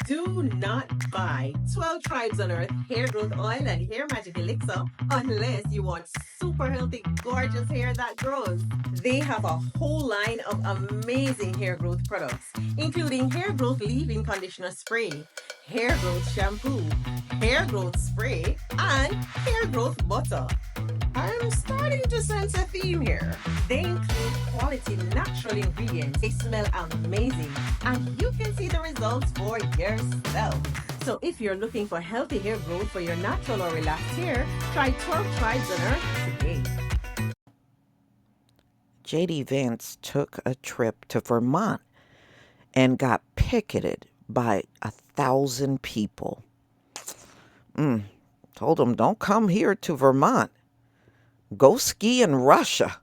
Do not buy 12 Tribes on Earth hair growth oil and hair magic elixir unless you want super healthy, gorgeous hair that grows. They have a whole line of amazing hair growth products, including hair growth leave-in conditioner spray, hair growth shampoo, hair growth spray, and hair growth butter. I'm starting to sense a theme here. They include quality natural ingredients. They smell amazing, and you can see the results for yourself. So if you're looking for healthy hair growth for your natural or relaxed hair, try 12 Tribes on Earth today. JD Vance took a trip to Vermont and got picketed by 1,000 people. Told him, don't come here to Vermont. Go ski in Russia.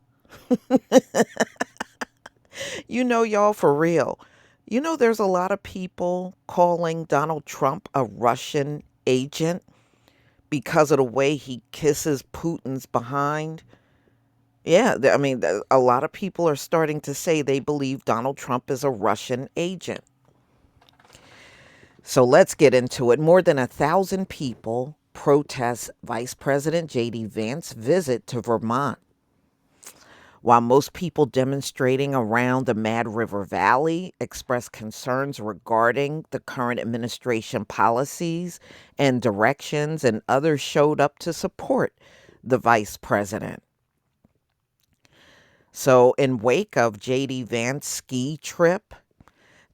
Y'all, for real. There's a lot of people calling Donald Trump a Russian agent because of the way he kisses Putin's behind. Yeah, a lot of people are starting to say they believe Donald Trump is a Russian agent. So let's get into it. More than 1,000 people protest Vice President JD Vance's visit to Vermont. While most people demonstrating around the Mad River Valley expressed concerns regarding the current administration policies and directions, and others showed up to support the vice president. So in wake of JD Vance's ski trip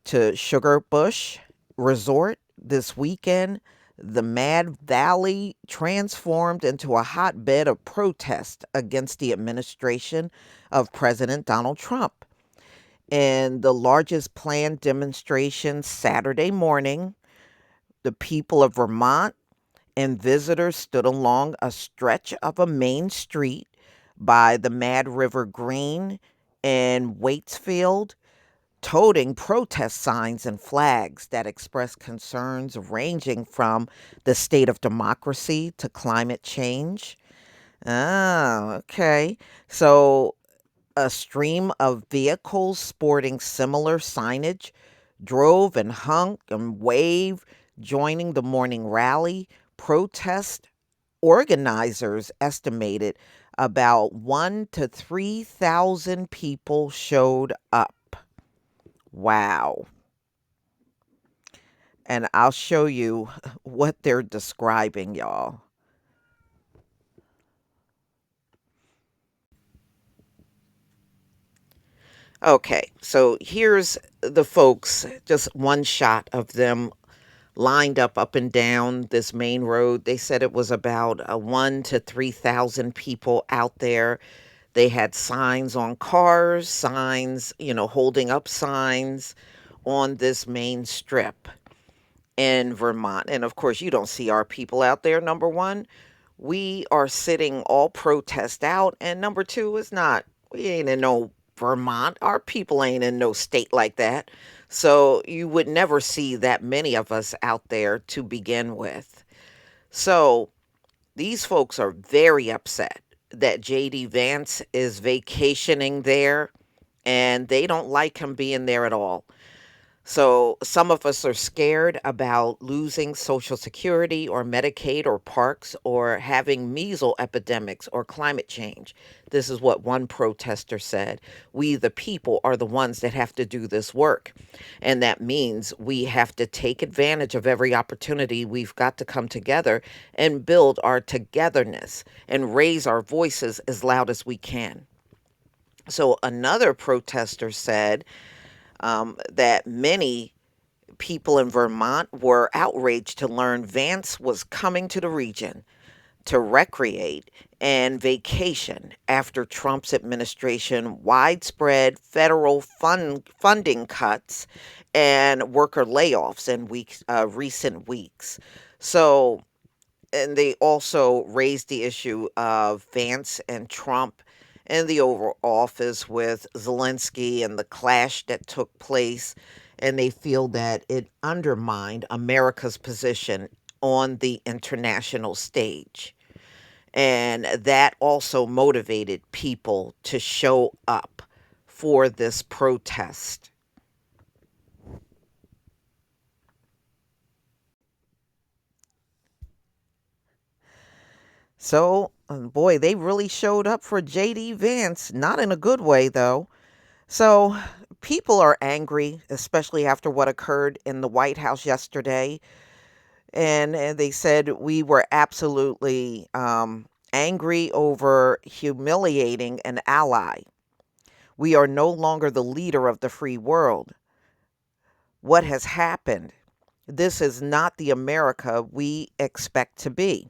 to Sugar Bush Resort this weekend, the Mad Valley transformed into a hotbed of protest against the administration of President Donald Trump. In the largest planned demonstration Saturday morning, the people of Vermont and visitors stood along a stretch of a main street by the Mad River Green in Waitsfield, toting protest signs and flags that express concerns ranging from the state of democracy to climate change. Oh, okay. So a stream of vehicles sporting similar signage drove and honked and waved, joining the morning rally. Protest organizers estimated about 1,000 to 3,000 people showed up. Wow. And I'll show you what they're describing, y'all. Okay, so here's the folks, just one shot of them lined up and down this main road. They said it was about 1,000 to 3,000 people out there. They had signs on cars, signs, holding up signs on this main strip in Vermont. And of course, you don't see our people out there. Number one, we are sitting all protest out. And number two, we ain't in no Vermont. Our people ain't in no state like that. So you would never see that many of us out there to begin with. So these folks are very upset that JD Vance is vacationing there, and they don't like him being there at all. So some of us are scared about losing Social Security or Medicaid or parks or having measles epidemics or climate change. This is what one protester said. We, the people, are the ones that have to do this work. And that means we have to take advantage of every opportunity. We've got to come together and build our togetherness and raise our voices as loud as we can. So another protester said, that many people in Vermont were outraged to learn Vance was coming to the region to recreate and vacation after Trump's administration widespread federal funding cuts and worker layoffs in recent weeks. So, and they also raised the issue of Vance and Trump in the Oval Office with Zelenskyy and the clash that took place. And they feel that it undermined America's position on the international stage. And that also motivated people to show up for this protest. So, boy, they really showed up for JD Vance, not in a good way, though. So, people are angry, especially after what occurred in the White House yesterday. And they said we were absolutely angry over humiliating an ally. We are no longer the leader of the free world. What has happened? This is not the America we expect to be.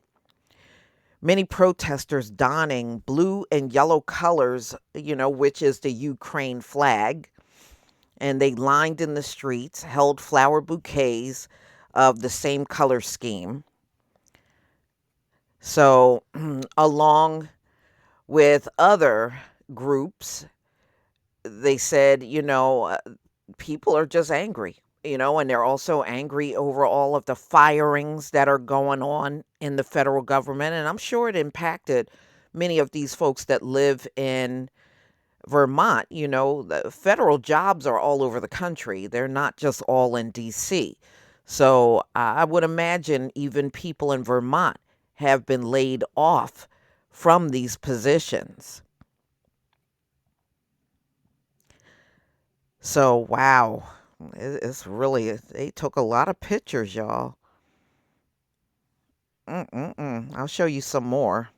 Many protesters donning blue and yellow colors, which is the Ukraine flag, and they lined in the streets, held flower bouquets of the same color scheme. So, along with other groups, they said, people are just angry, and they're also angry over all of the firings that are going on in the federal government. And I'm sure it impacted many of these folks that live in Vermont. The federal jobs are all over the country, they're not just all in DC. So I would imagine even people in Vermont have been laid off from these positions. So, wow, it's really, they took a lot of pictures, y'all. I'll show you some more.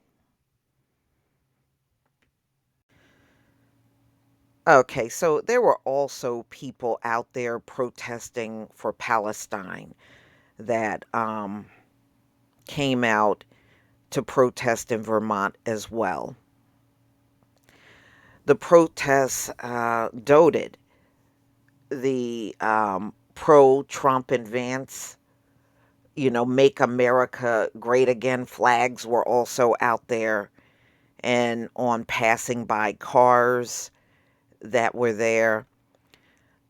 Okay, so there were also people out there protesting for Palestine that came out to protest in Vermont as well. The protests doted the pro Trump and Vance, make America great again flags were also out there and on passing by cars that were there.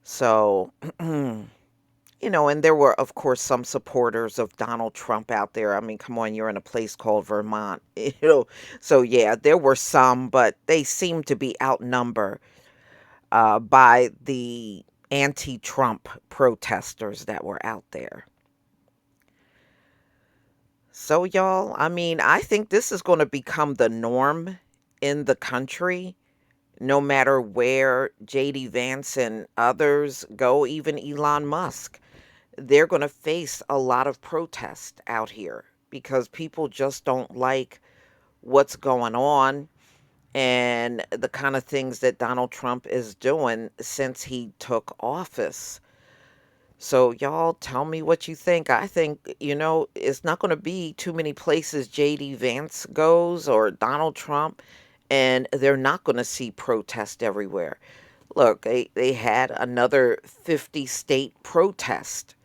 So, and there were, of course, some supporters of Donald Trump out there. I mean, come on, you're in a place called Vermont, So, yeah, there were some, but they seemed to be outnumbered by the anti Trump protesters that were out there. So, y'all, I mean, I think this is going to become the norm in the country, no matter where JD Vance and others go, even Elon Musk. They're going to face a lot of protest out here because people just don't like what's going on and the kind of things that Donald Trump is doing since he took office. So, y'all tell me what you think. I think, it's not going to be too many places JD Vance goes or Donald Trump, and they're not going to see protest everywhere. Look, they had another 50 state protest.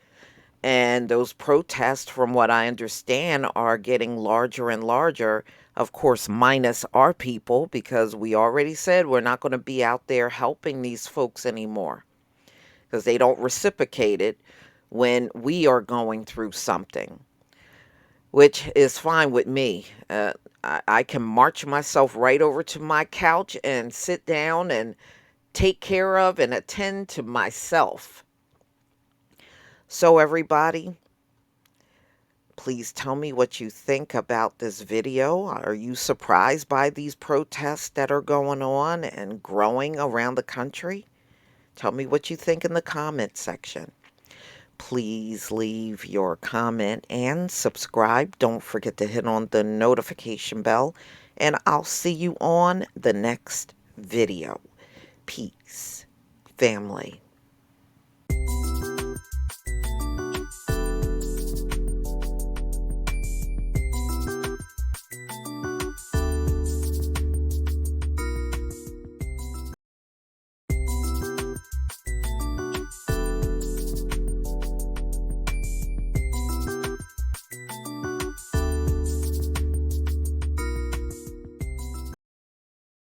And those protests, from what I understand, are getting larger and larger. Of course, minus our people, because we already said we're not going to be out there helping these folks anymore because they don't reciprocate it when we are going through something, which is fine with me. I can march myself right over to my couch and sit down and take care of and attend to myself. So, everybody, please tell me what you think about this video. Are you surprised by these protests that are going on and growing around the country? Tell me what you think in the comment section. Please leave your comment and subscribe. Don't forget to hit on the notification bell, and I'll see you on the next video. Peace, family.